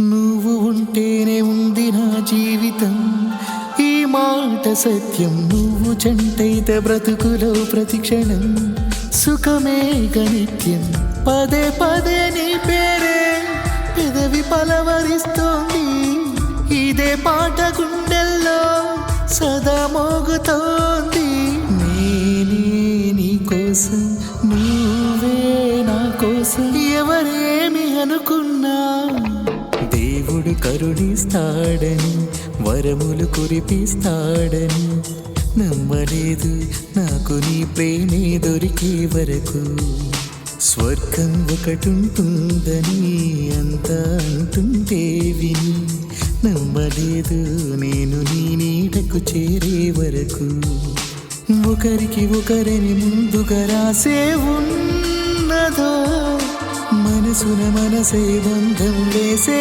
నువ్వు ఉంటేనే ఉంది నా జీవితం, ఈ మాట సత్యం. నువ్వు జంటైతే బ్రతుకులో ప్రతిక్షణం సుఖమే గనిత్యం. పదే పదే నీ పేరే పెదవి పలవరిస్తోంది, ఇదే పాట గుండెల్లో సదా మోగుతోంది. నేనే నీ కోసం, నువ్వే నా కోసం. ఎవరేమి అనుకున్నా దేవుడు కరుణిస్తాడని, వరములు కురిపిస్తాడని నమ్మలేదు నాకు నీ ప్రేమే దొరికే వరకు. స్వర్గం ఒకటుంటుందని అంతా అంటుంటే విని నమ్మలేదు నేను నీ నీడకు చేరే వరకు. ఒకరికి ఒకరిని ముందుగా రాసే ఉన్నదో, మనసున మనసే బంధం వేసే